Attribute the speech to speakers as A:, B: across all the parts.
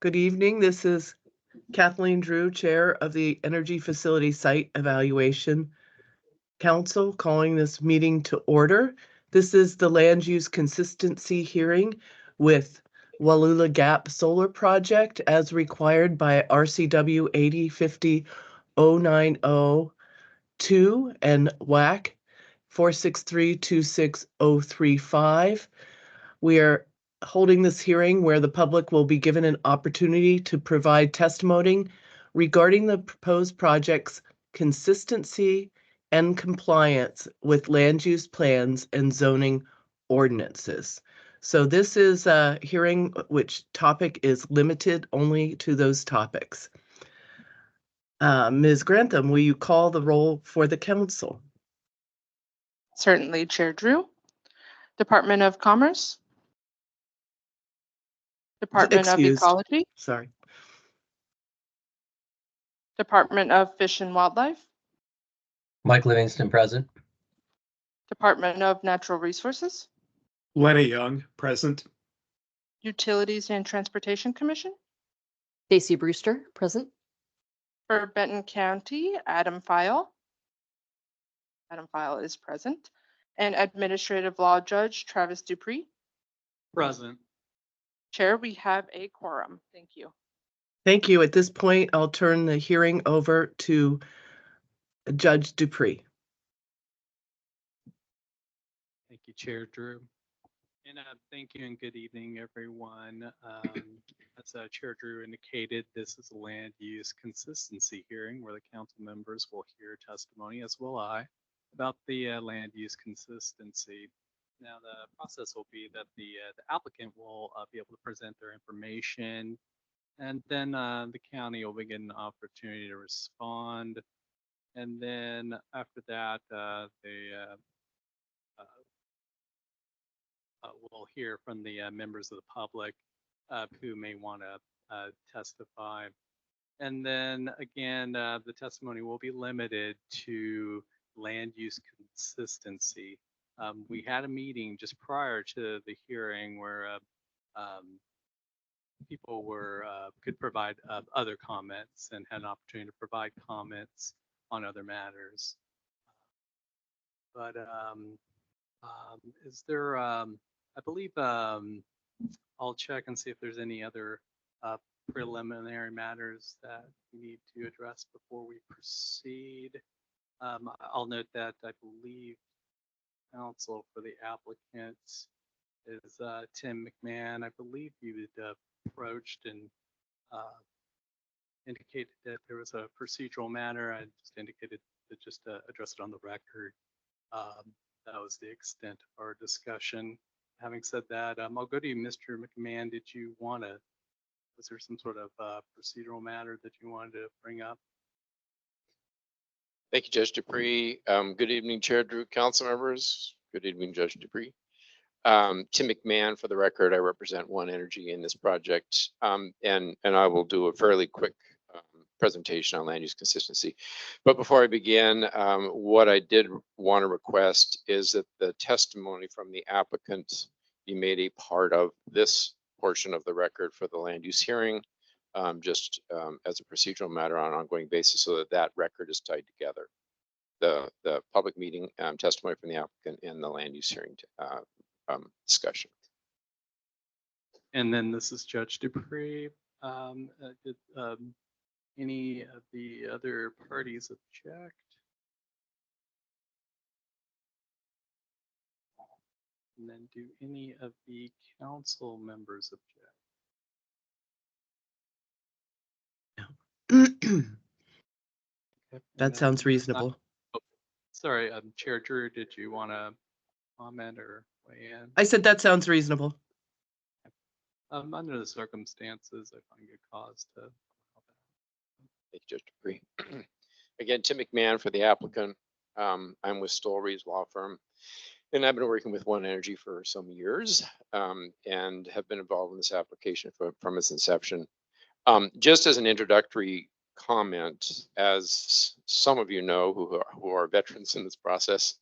A: Good evening. This is Kathleen Drew, Chair of the Energy Facility Site Evaluation Council, calling this meeting to order. This is the land use consistency hearing with Wallula Gap Solar Project as required by RCW 8050-090-2 and WAC 463-26035. We are holding this hearing where the public will be given an opportunity to provide testimony regarding the proposed project's consistency and compliance with land use plans and zoning ordinances. So this is a hearing which topic is limited only to those topics. Ms. Grantham, will you call the roll for the council?
B: Certainly, Chair Drew. Department of Commerce. Department of Ecology.
A: Sorry.
B: Department of Fish and Wildlife.
C: Mike Livingston, present.
B: Department of Natural Resources.
D: Lenny Young, present.
B: Utilities and Transportation Commission.
E: Stacy Brewster, present.
B: For Benton County, Adam File. Adam File is present. And Administrative Law Judge Travis Dupree.
D: Present.
B: Chair, we have a quorum. Thank you.
A: Thank you. At this point, I'll turn the hearing over to Judge Dupree.
D: Thank you, Chair Drew. And thank you and good evening, everyone. As Chair Drew indicated, this is a land use consistency hearing where the council members will hear testimony, as will I, about the land use consistency. Now, the process will be that the applicant will be able to present their information, and then the county will begin an opportunity to respond. And then after that, we'll hear from the members of the public who may want to testify. And then again, the testimony will be limited to land use consistency. We had a meeting just prior to the hearing where people could provide other comments and had an opportunity to provide comments on other matters. But is there, I believe I'll check and see if there's any other preliminary matters that we need to address before we proceed. I'll note that I believe counsel for the applicant is Tim McMahon. I believe you had approached and indicated that there was a procedural matter. I just indicated to just address it on the record. That was the extent of our discussion. Having said that, I'll go to you, Mr. McMahon. Did you want to, was there some sort of procedural matter that you wanted to bring up?
F: Thank you, Judge Dupree. Good evening, Chair Drew, council members. Good evening, Judge Dupree. Tim McMahon, for the record, I represent One Energy in this project, and I will do a fairly quick presentation on land use consistency. But before I begin, what I did want to request is that the testimony from the applicant be made a part of this portion of the record for the land use hearing, just as a procedural matter on an ongoing basis, so that that record is tied together. The public meeting testimony from the applicant and the land use hearing discussion.
D: And then this is Judge Dupree. Did any of the other parties object? And then do any of the council members object? Okay,
A: That sounds reasonable.
D: Sorry, Chair Drew, did you want to comment or weigh in?
A: I said that sounds reasonable.
D: Under the circumstances, I find good cause to.
F: Thank you, Judge Dupree. Again, Tim McMahon for the applicant. I'm with Stolre's law firm, and I've been working with One Energy for some years, and have been involved in this application from its inception. Just as an introductory comment, as some of you know who are veterans in this process,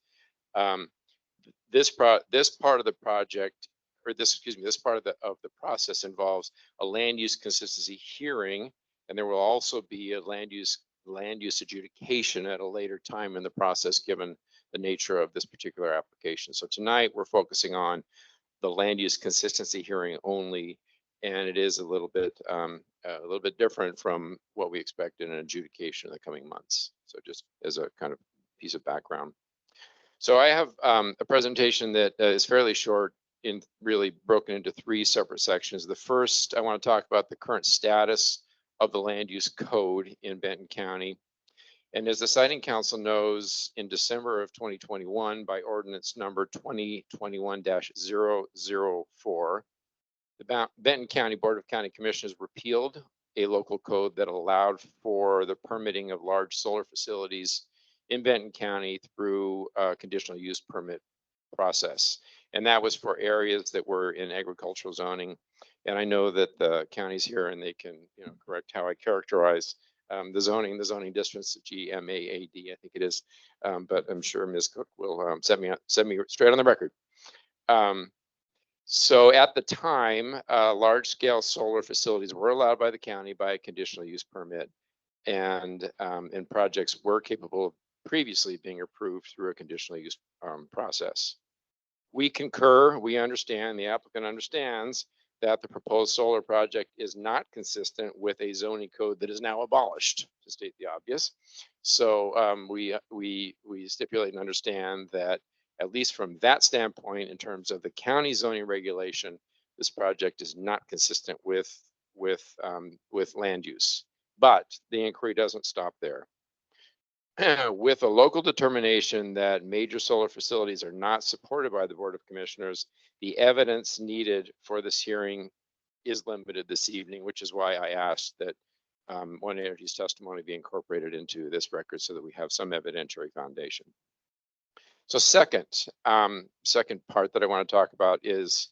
F: this part of the project this part of the process involves a land use consistency hearing, and there will also be a land use adjudication at a later time in the process, given the nature of this particular application. So tonight we're focusing on the land use consistency hearing only, and it is a little bit different from what we expect in an adjudication in the coming months. So just as a kind of piece of background. So I have a presentation that is fairly short, really broken into 3 separate sections. The first, I want to talk about the current status of the land use code in Benton County. And as the Siting Council knows, in December of 2021, by ordinance number 2021-004, the Benton County Board of County Commissioners repealed a local code that allowed for the permitting of large solar facilities in Benton County through a conditional use permit process. And that was for areas that were in agricultural zoning. And I know that the county's here and they can, correct how I characterize the zoning districts, GMAAD, I think it is. But I'm sure Ms. Cook will set me straight on the record. So at the time, large scale solar facilities were allowed by the county by a conditional use permit, and projects were capable of previously being approved through a conditional use process. We concur, we understand, the applicant understands that the proposed solar project is not consistent with a zoning code that is now abolished, to state the obvious. So we stipulate and understand that, at least from that standpoint, in terms of the county zoning regulation, this project is not consistent with land use. But the inquiry doesn't stop there. With a local determination that major solar facilities are not supported by the Board of Commissioners, the evidence needed for this hearing is limited this evening, which is why I asked that One Energy's testimony be incorporated into this record so that we have some evidentiary foundation. So second part that I want to talk about is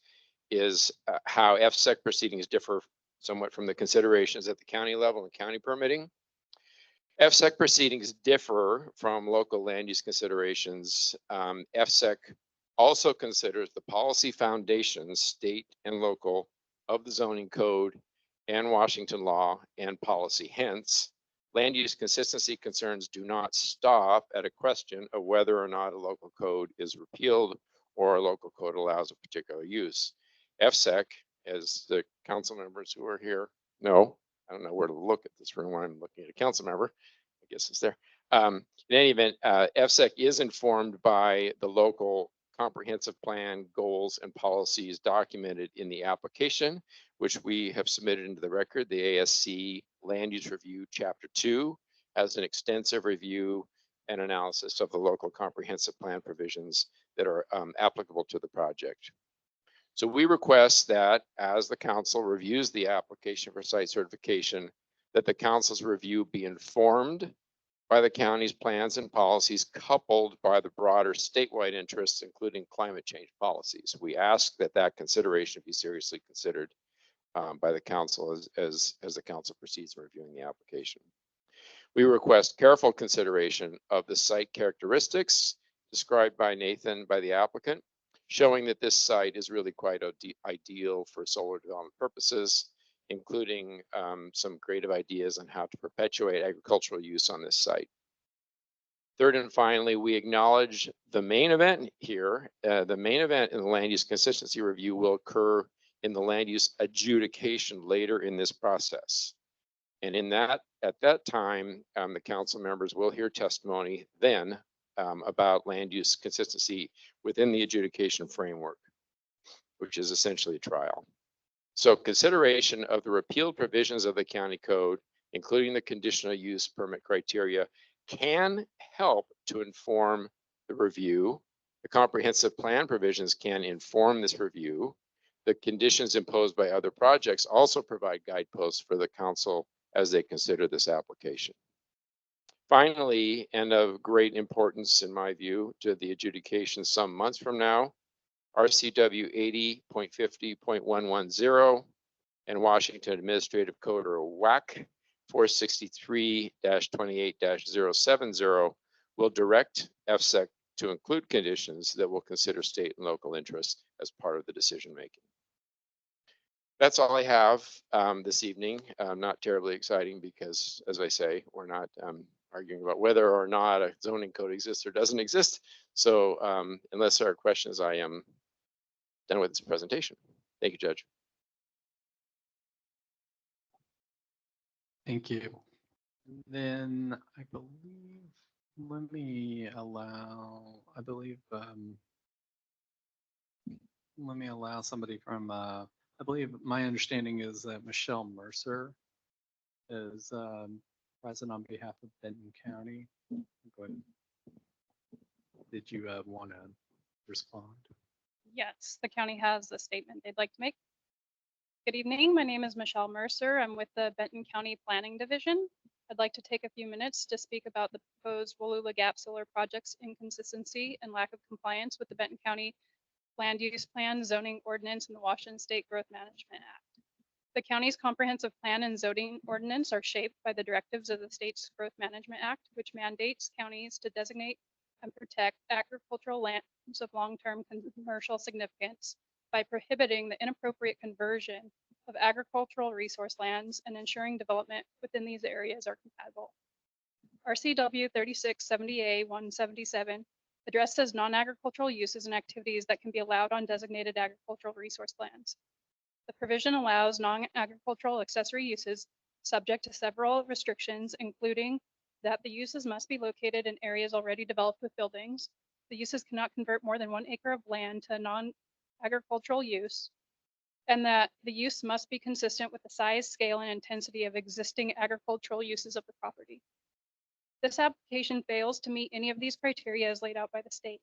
F: how FSEC proceedings differ somewhat from the considerations at the county level and county permitting. FSEC proceedings differ from local land use considerations. FSEC also considers the policy foundations, state and local, of the zoning code and Washington law and policy. Hence, land use consistency concerns do not stop at a question of whether or not a local code is repealed or a local code allows a particular use. FSEC, as the council members who are here know, I don't know where to look at this room when I'm looking at a council member. I guess it's there. In any event, FSEC is informed by the local comprehensive plan, goals, and policies documented in the application, which we have submitted into the record. The ASC Land Use Review Chapter 2 has an extensive review and analysis of the local comprehensive plan provisions that are applicable to the project. So we request that as the council reviews the application for site certification, that the council's review be informed by the county's plans and policies, coupled by the broader statewide interests, including climate change policies. We ask that that consideration be seriously considered by the council as the council proceeds in reviewing the application. We request careful consideration of the site characteristics described by Nathan, by the applicant, showing that this site is really quite ideal for solar development purposes, including some creative ideas on how to perpetuate agricultural use on this site. Third and finally, we acknowledge the main event here. The main event in the land use consistency review will occur in the land use adjudication later in this process. And at that time, the council members will hear testimony then about land use consistency within the adjudication framework, which is essentially a trial. So consideration of the repealed provisions of the county code, including the conditional use permit criteria, can help to inform the review. The comprehensive plan provisions can inform this review. The conditions imposed by other projects also provide guideposts for the council as they consider this application. Finally, and of great importance in my view to the adjudication some months from now, RCW 80.50.110 and Washington Administrative Code, or WAC 463-28-070 will direct FSEC to include conditions that will consider state and local interests as part of the decision making. That's all I have this evening. Not terribly exciting because, as I say, we're not arguing about whether or not a zoning code exists or doesn't exist. So unless there are questions, I am done with this presentation. Thank you, Judge.
D: Thank you. Then I believe, let me allow, let me allow somebody from, I believe my understanding is that Michelle Mercer is present on behalf of Benton County. Go ahead. Did you want to respond?
G: Yes, the county has a statement they'd like to make. Good evening, my name is Michelle Mercer. I'm with the Benton County Planning Division. I'd like to take a few minutes to speak about the proposed Wallula Gap Solar Project's inconsistency and lack of compliance with the Benton County Land Use Plan, Zoning Ordinance, and the Washington State Growth Management Act. The county's comprehensive plan and zoning ordinance are shaped by the directives of the state's Growth Management Act, which mandates counties to designate and protect agricultural lands of long-term commercial significance by prohibiting the inappropriate conversion of agricultural resource lands and ensuring development within these areas are compatible. RCW 3670A 177 addresses non-agricultural uses and activities that can be allowed on designated agricultural resource lands. The provision allows non-agricultural accessory uses subject to several restrictions, including that the uses must be located in areas already developed with buildings. The uses cannot convert more than 1 acre of land to non-agricultural use, and that the use must be consistent with the size, scale, and intensity of existing agricultural uses of the property. This application fails to meet any of these criteria as laid out by the state.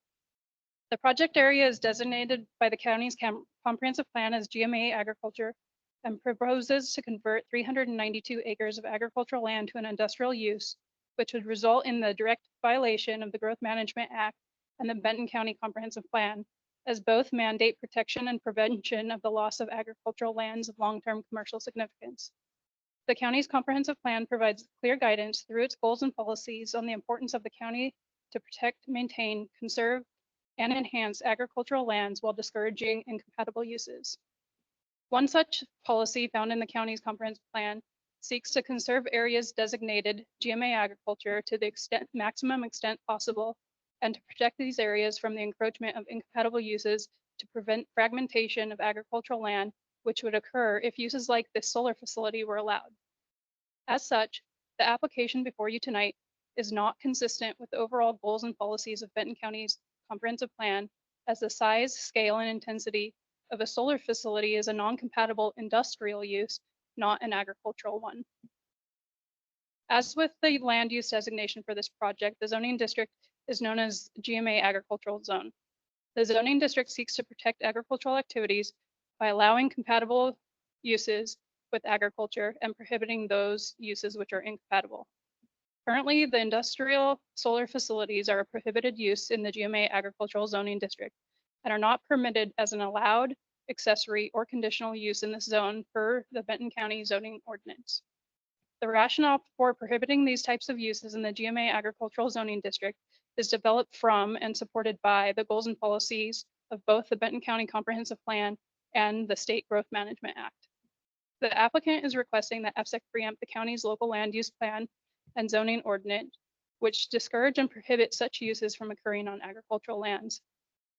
G: The project area is designated by the county's comprehensive plan as GMA agriculture and proposes to convert 392 acres of agricultural land to an industrial use, which would result in the direct violation of the Growth Management Act and the Benton County Comprehensive Plan, as both mandate protection and prevention of the loss of agricultural lands of long-term commercial significance. The county's comprehensive plan provides clear guidance through its goals and policies on the importance of the county to protect, maintain, conserve, and enhance agricultural lands while discouraging incompatible uses. One such policy found in the county's comprehensive plan seeks to conserve areas designated GMA agriculture to the maximum extent possible and to protect these areas from the encroachment of incompatible uses to prevent fragmentation of agricultural land, which would occur if uses like this solar facility were allowed. As such, the application before you tonight is not consistent with the overall goals and policies of Benton County's comprehensive plan, as the size, scale, and intensity of a solar facility is a non-compatible industrial use, not an agricultural one. As with the land use designation for this project, the zoning district is known as GMA Agricultural Zone. The zoning district seeks to protect agricultural activities by allowing compatible uses with agriculture and prohibiting those uses which are incompatible. Currently, the industrial solar facilities are a prohibited use in the GMA Agricultural Zoning District and are not permitted as an allowed accessory or conditional use in this zone per the Benton County Zoning Ordinance. The rationale for prohibiting these types of uses in the GMA Agricultural Zoning District is developed from and supported by the goals and policies of both the Benton County Comprehensive Plan and the State Growth Management Act. The applicant is requesting that FSEC preempt the county's local land use plan and zoning ordinance, which discourage and prohibit such uses from occurring on agricultural lands.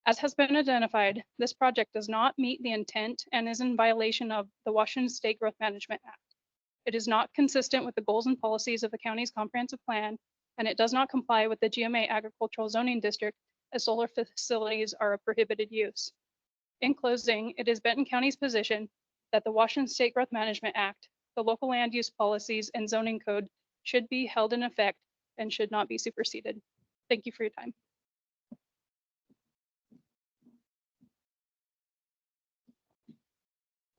G: As has been identified, this project does not meet the intent and is in violation of the Washington State Growth Management Act. It is not consistent with the goals and policies of the county's comprehensive plan, and it does not comply with the GMA Agricultural Zoning District, as solar facilities are a prohibited use. In closing, it is Benton County's position that the Washington State Growth Management Act, the local land use policies, and zoning code should be held in effect and should not be superseded. Thank you for your time.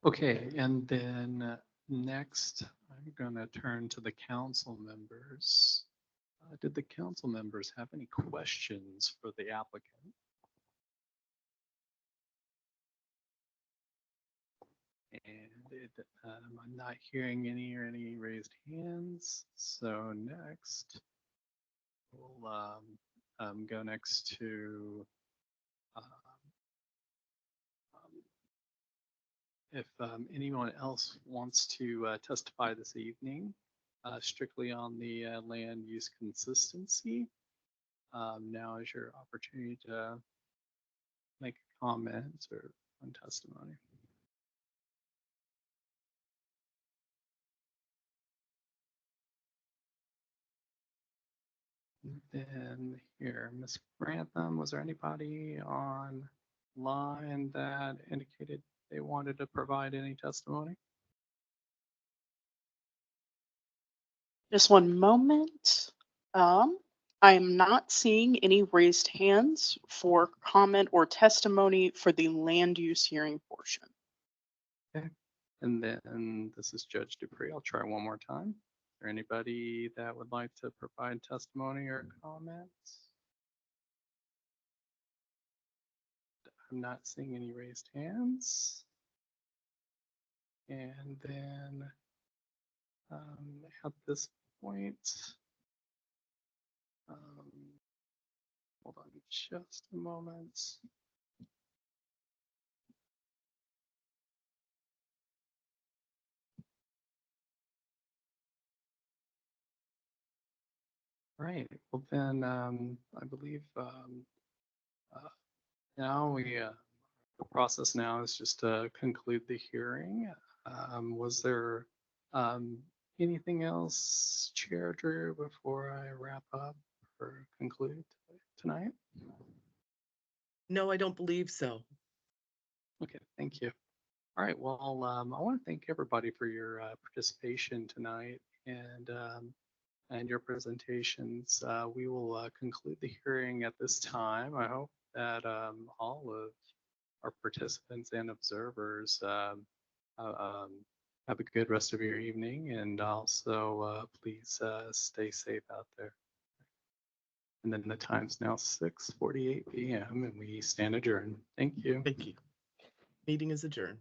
D: Okay, and then next, I'm going to turn to the council members. Did the council members have any questions for the applicant? And I'm not hearing any raised hands. So next, we'll go next to if anyone else wants to testify this evening, strictly on the land use consistency, now is your opportunity to make a comment or on testimony. Then here, Ms. Grantham, was there anybody online that indicated they wanted to provide any testimony?
H: Just one moment. I am not seeing any raised hands for comment or testimony for the land use hearing portion.
D: Okay. And then this is Judge Dupree. I'll try one more time. Is there anybody that would like to provide testimony or comments? I'm not seeing any raised hands. And then at this point, hold on just a moment. Right. Well, then I believe now the process now is just to conclude the hearing. Was there anything else, Chair Drew, before I wrap up or conclude tonight?
A: No, I don't believe so.
D: Okay, thank you. All right, well, I want to thank everybody for your participation tonight and your presentations. We will conclude the hearing at this time. I hope that all of our participants and observers have a good rest of your evening, and also please stay safe out there. And then the time's now 6:48 p.m. and we stand adjourned. Thank you.
A: Thank you. Meeting is adjourned.